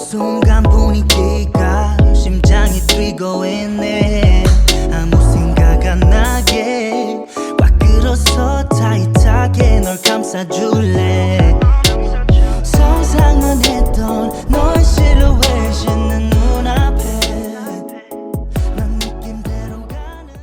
순간 분위기가 심장이 뛰고 있네. 아무 생각 안 나게 꽉 끌어서 타이트하게 널 감싸줄래. 상상만 했던 너의 실루엣이 내 눈앞에. 난 느낌대로 가는.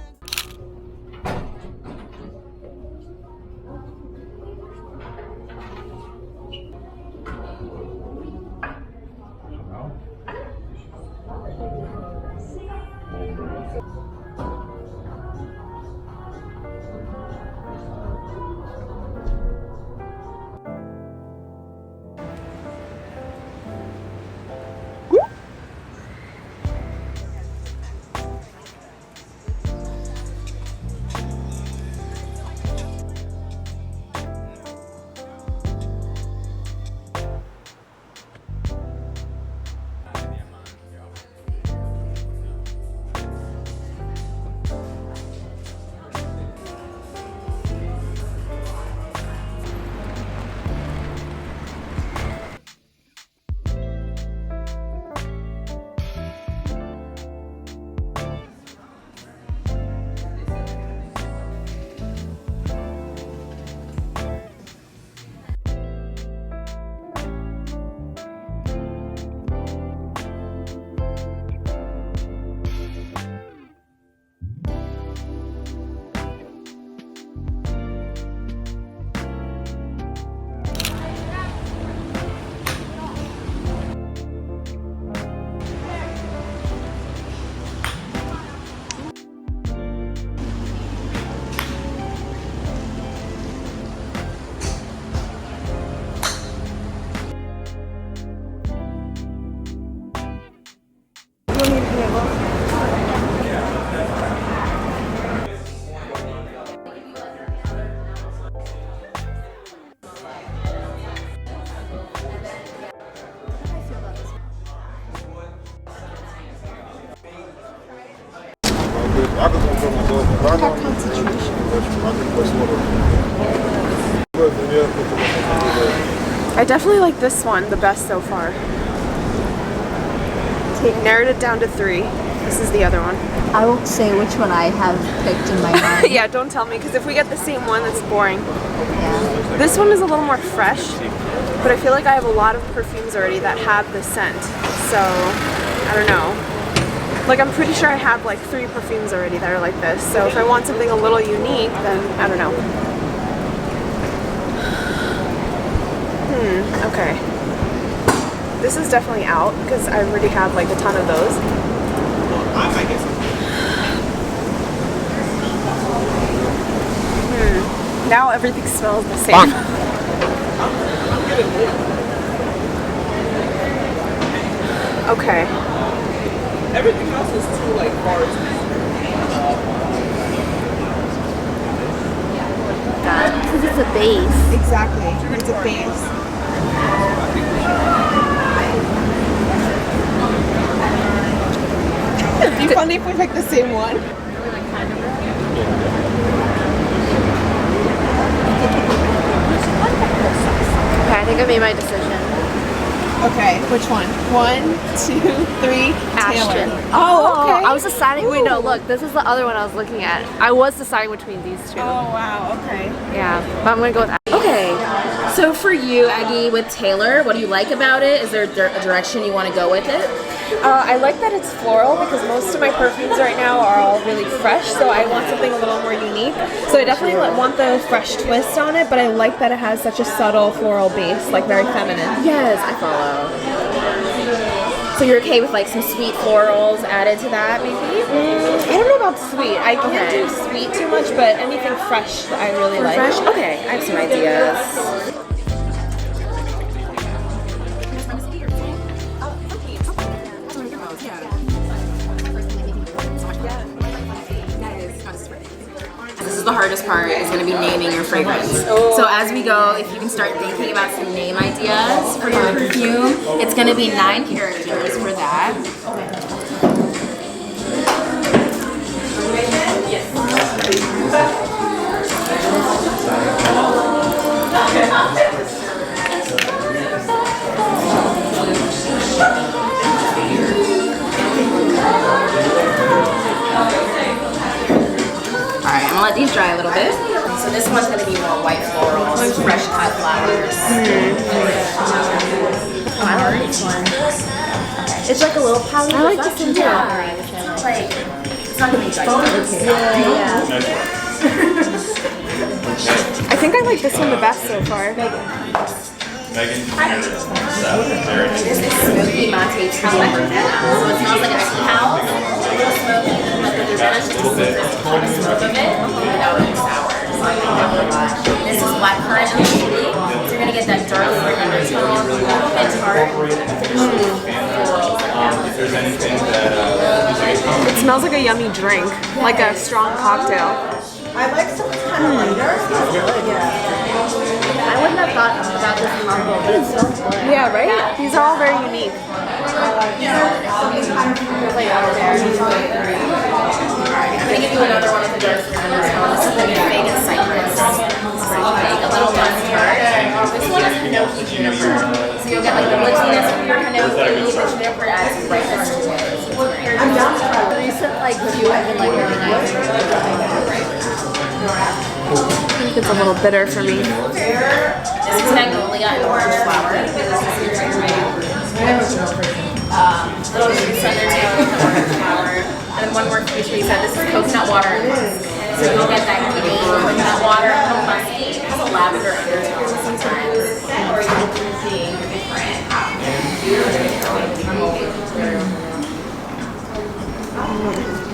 I definitely like this one the best so far. Narrowed it down to 3. This is the other one. I won't say which one I have picked in my mind. Yeah, don't tell me, because if we get the same one, that's boring. Yeah. This one is a little more fresh, but I feel like I have a lot of perfumes already that have this scent. So, I don't know. Like, I'm pretty sure I have like 3 perfumes already that are like this. So if I want something a little unique, then I don't know. Okay. This is definitely out because I already have like a ton of those. Now everything smells the same. Okay. Everything else is too like bars. Because it's a base. Exactly. It's a base. It'd be funny if we picked the same one. Okay, I think I made my decision. Okay, which one? 1, 2, 3, Ashton. Taylor. Oh, okay. I was deciding. Wait, no, look. This is the other one I was looking at. I was deciding between these 2. Oh, wow, okay. Yeah, but I'm gonna go with Ashton. Okay, so for you, Aggie, with Taylor, what do you like about it? Is there a direction you want to go with it? I like that it's floral because most of my perfumes right now are all really fresh, so I want something a little more unique. So I definitely want the fresh twist on it, but I like that it has such a subtle floral base, like very feminine. Yes, I follow. So you're okay with like some sweet florals added to that, maybe? I don't know about sweet. I can't do sweet too much, but anything fresh I really like. Fresh? Okay, I have some ideas. This is the hardest part, is going to be naming your fragrance. So as we go, if you can start thinking about some name ideas for your perfume, it's going to be 9 characters for that. these dry a little bit. So this one's gonna be more white florals, fresh cut flowers. It's like a little powder. I like this one too. Like, it's not gonna be dry. I think I like this one the best so far. This is smoky mate tea. So it smells like a tea house. A little smoky, but the dessert is just a smoke of it without being sour. So I think that would match. This is black currant and chili. So you're gonna get that dark fruit undertone, a little bit tart. It smells like a yummy drink, like a strong cocktail. I like something kind of lighter. I wouldn't have thought about this combo, but it's so good. Yeah, right? These are all very unique. I'm gonna give you another one of the dark fruit undertone. This is gonna be fig and cypress. It's pretty big, a little less tart. This one is hinoki juniper. So you'll get like the woodiness of your hinoki, the juniper adds some brightness to it. I'm down for the recent like review I've been like really nice. I think it's a little bitter for me. This is magnolia and orange flower. Little fruit center too, orange flower. And then one more feature you said, this is coconut water and musk. So you'll get that green coconut water, a little musky, it has a lavender undertone sometimes.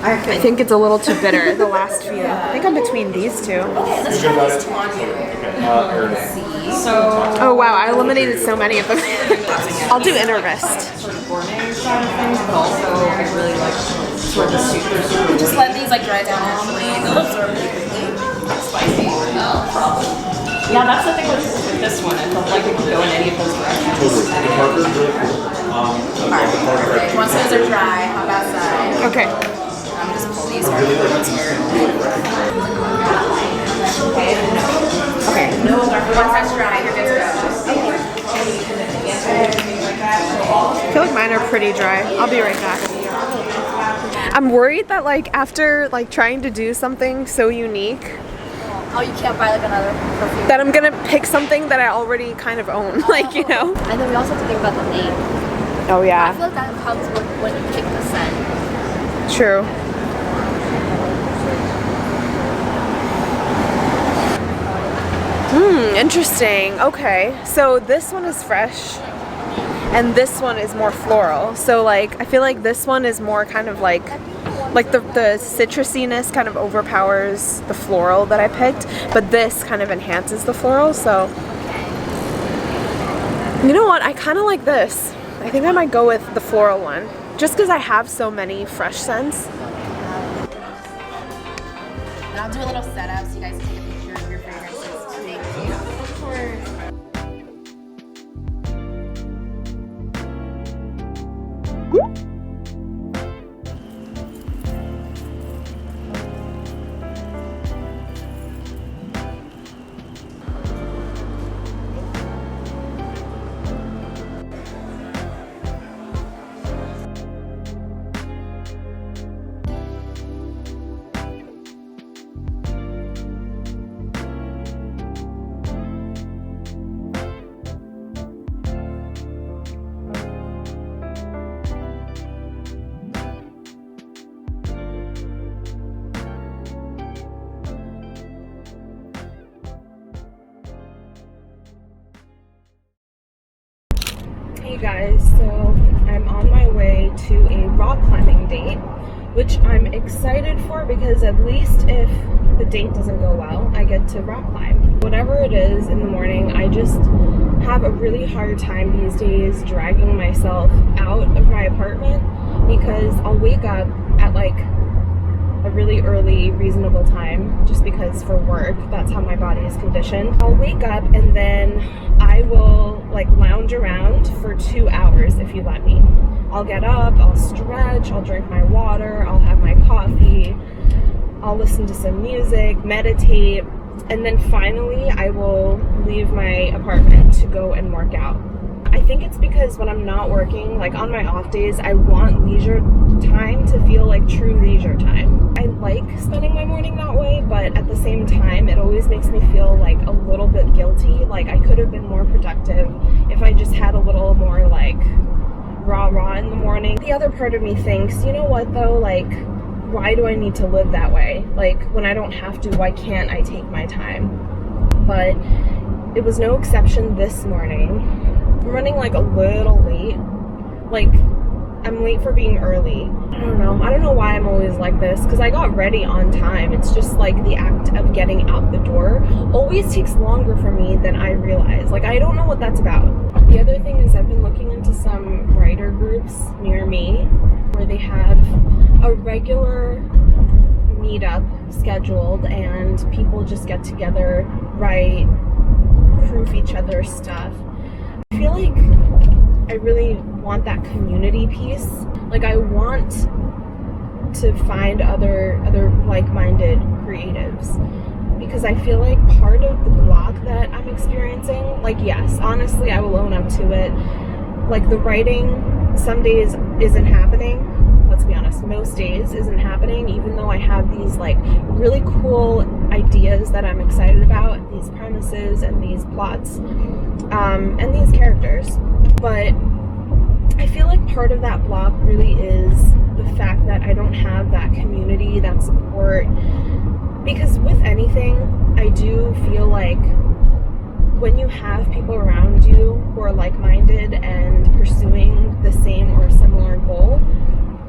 I think it's a little too bitter, the last few. I think I'm between these two. Okay, let's try these two on you. Oh wow, I eliminated so many of them. I'll do Intervist. Just let these like dry down naturally. They'll absorb really quickly. Spicy. Yeah, that's the thing with this one. I felt like it could go in any of those directions. Alright, once those are dry, hop outside. Okay. I'm just pull these ones here. Okay. Once that's dry, you're good to go. I feel like mine are pretty dry. I'll be right back. I'm worried that like after like trying to do something so unique Oh, you can't buy like another perfume. that I'm gonna pick something that I already kind of own, like, you know? And then we also have to think about the name. Oh I yeah, feel like that comes when you pick the scent. true. Interesting. Okay, so this one is fresh and this one is more floral. So like I feel like this one is more kind of like the citrusiness kind of overpowers the floral that I picked, but this kind of enhances the floral. So you know what, I kind of like this. I think I might go with the floral one just because I have so many fresh scents. And I'll do a little setup so you guys can take a picture of your fragrances. Thank you. Of course. Hey guys, so I'm on my way to a rock climbing date, which I'm excited for because at least if the date doesn't go well, I get to rock climb. Whatever it is in the morning, I just have a really hard time these days dragging myself out of my apartment because I'll wake up at like a really early, reasonable time just because for work, that's how my body is conditioned. I'll wake up and then I will like lounge around for 2 hours if you let me. I'll get up, I'll stretch, I'll drink my water, I'll have my coffee, I'll listen to some music, meditate, and then finally I will leave my apartment to go and work out. I think it's because when I'm not working, like on my off days, I want leisure time to feel like true leisure time. I like spending my morning that way, but at the same time, it always makes me feel like a little bit guilty. Like I could have been more productive if I just had a little more like rah-rah in the morning. The other part of me thinks, you know what though, like, why do I need to live that way? Like, when I don't have to, why can't I take my time? But it was no exception this morning. I'm running like a little late. Like, I'm late for being early. I don't know why I'm always like this, because I got ready on time. It's just like the act of getting out the door always takes longer for me than I realize. Like, I don't know what that's about. The other thing is I've been looking into some writer groups near me where they have a regular meetup scheduled and people just get together, write, proof each other's stuff. I feel like I really want that community piece. Like, I want to find other like-minded creatives, because I feel like part of the block that I'm experiencing, like, yes, honestly, I will own up to it. Like, the writing some days isn't happening. Let's be honest, most days isn't happening, even though I have these like really cool ideas that I'm excited about, these premises and these plots, and these characters. But I feel like part of that block really is the fact that I don't have that community, that support. Because with anything, I do feel like when you have people around you who are like-minded and pursuing the same or similar goal,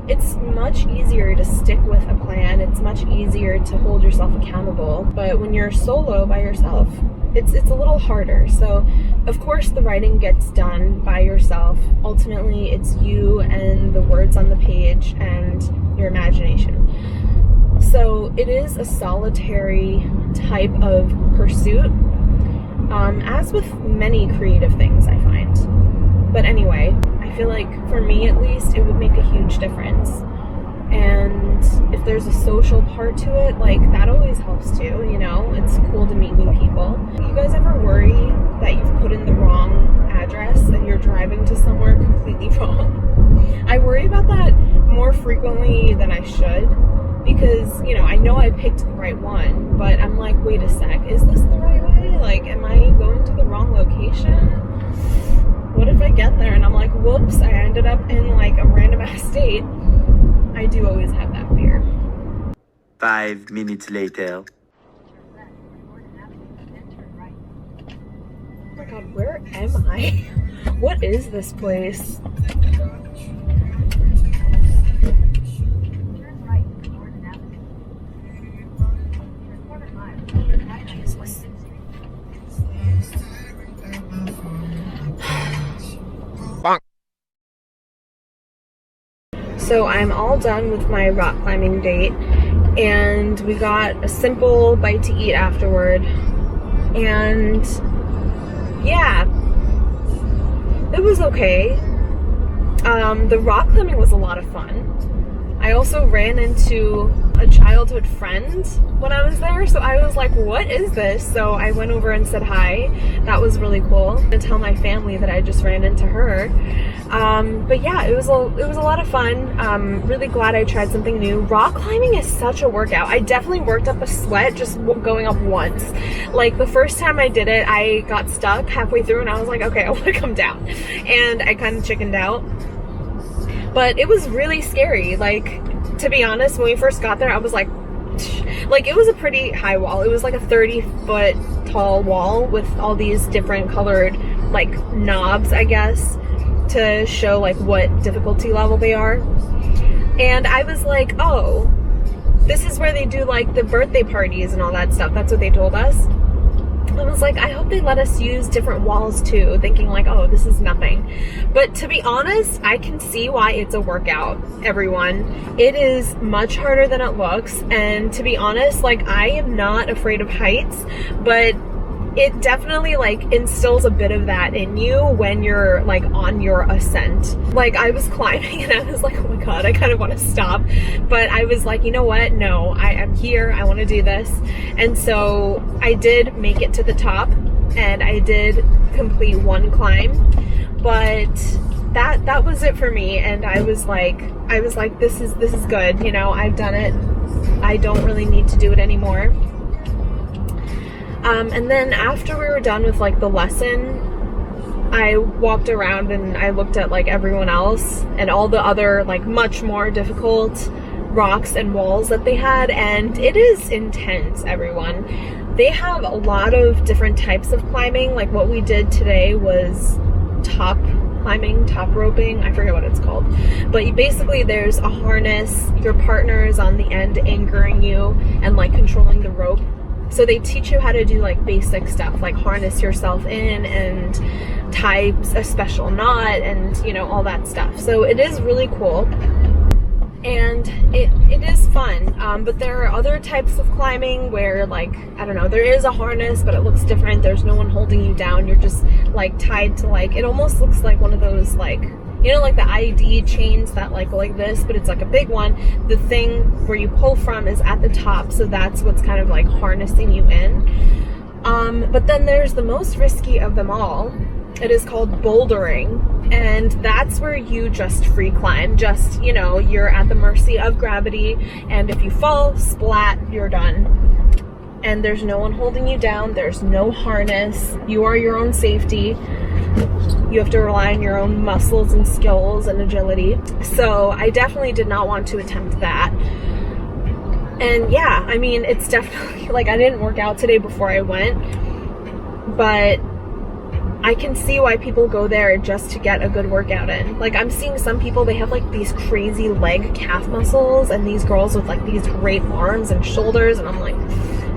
it's much easier to stick with a plan. It's much easier to hold yourself accountable. But when you're solo by yourself, it's a little harder. So of course the writing gets done by yourself. Ultimately, it's you and the words on the page and your imagination. So it is a solitary type of pursuit, as with many creative things, I find. But anyway, I feel like for me at least, it would make a huge difference. And if there's a social part to it, like, that always helps too, you know? It's cool to meet new people. You guys ever worry that you've put in the wrong address and you're driving to somewhere completely wrong? I worry about that more frequently than I should, because, you know I picked the right one, but I'm like, wait a sec, is this the right way? Like, am I going to the wrong location? What if I get there and I'm like, whoops, I ended up in like a random ass state? I do always have that fear. 5 minutes later. Oh my god, where am I? What is this place? So I'm all done with my rock climbing date, and we got a simple bite to eat afterward, and yeah, it was okay. The rock climbing was a lot of fun. I also ran into a childhood friend when I was there, so I was like, what is this? So I went over and said hi. That was really cool. To tell my family that I just ran into her. But yeah, it was a lot of fun. Really glad I tried something new. Rock climbing is such a workout. I definitely worked up a sweat just going up once. Like, the first time I did it, I got stuck halfway through and I was like, okay, I want to come down. And I kind of chickened out. But it was really scary. Like, to be honest, when we first got there, I was like, it was a pretty high wall. It was like a 30-foot tall wall with all these different colored, like, knobs, I guess, to show, like, what difficulty level they are. And I was like, oh, this is where they do, like, the birthday parties and all that stuff. That's what they told us. I was like, I hope they let us use different walls too, thinking like, oh, this is nothing. But to be honest, I can see why it's a workout, everyone. It is much harder than it looks, and to be honest, like, I am not afraid of heights, but it definitely, like, instills a bit of that in you when you're, like, on your ascent. Like, I was climbing and I was like, oh my god, I kind of want to stop. But I was like, you know what? No, I am here. I want to do this. And so I did make it to the top, and I did complete one climb. but that was it for me, and I was like this is good, you know, I've done it. I don't really need to do it anymore. And then after we were done with like the lesson, I walked around and I looked at like everyone else and all the other like much more difficult rocks and walls that they had, and it is intense, everyone. They have a lot of different types of climbing. Like what we did today was top climbing, top roping, I forget what it's called, but basically there's a harness, your partner is on the end anchoring you and like controlling the rope. So they teach you how to do like basic stuff, like harness yourself in and tie a special knot and, you know, all that stuff. So it is really cool. And it is fun, but there are other types of climbing where, like, I don't know, there is a harness, but it looks different. There's no one holding you down. You're just like tied to, like, it almost looks like one of those, like, you know, like the ID chains that like this, but it's like a big one. The thing where you pull from is at the top, so that's what's kind of like harnessing you in. But then there's the most risky of them all. It is called bouldering, and that's where you just free climb. Just, you know, you're at the mercy of gravity, and if you fall, splat, you're done. And there's no one holding you down. There's no harness. You are your own safety. You have to rely on your own muscles and skills and agility. So I definitely did not want to attempt that. And yeah, I mean, it's definitely, like, I didn't work out today before I went, but I can see why people go there just to get a good workout in. Like, I'm seeing some people, they have like these crazy leg calf muscles, and these girls with like these great arms and shoulders, and I'm like,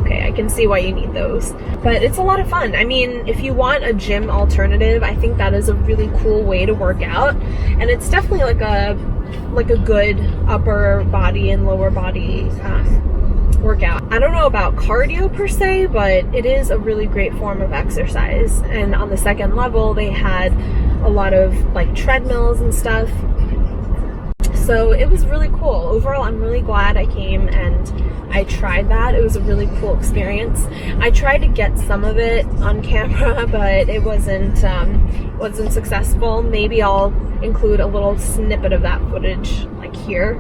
okay, I can see why you need those. But it's a lot of fun. I mean, if you want a gym alternative, I think that is a really cool way to work out, and it's definitely like a good upper body and lower body workout. I don't know about cardio per se, but it is a really great form of exercise. And on the second level, they had a lot of like treadmills and stuff. So it was really cool. Overall, I'm really glad I came and I tried that. It was a really cool experience. I tried to get some of it on camera, but it wasn't successful. Maybe I'll include a little snippet of that footage like here.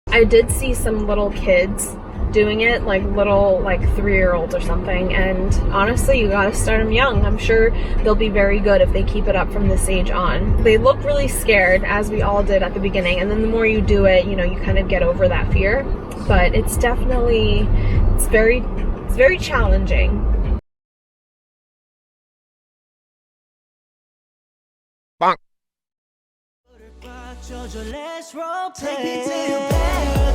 I did see some little kids doing it, like little, like 3-year-olds or something, and honestly, you gotta start them young. I'm sure they'll be very good if they keep it up from this age on. They look really scared, as we all did at the beginning, and then the more you do it, you know, you kind of get over that fear. But it's definitely, it's very challenging. Jojo, let's roleplay. Take me to your bed.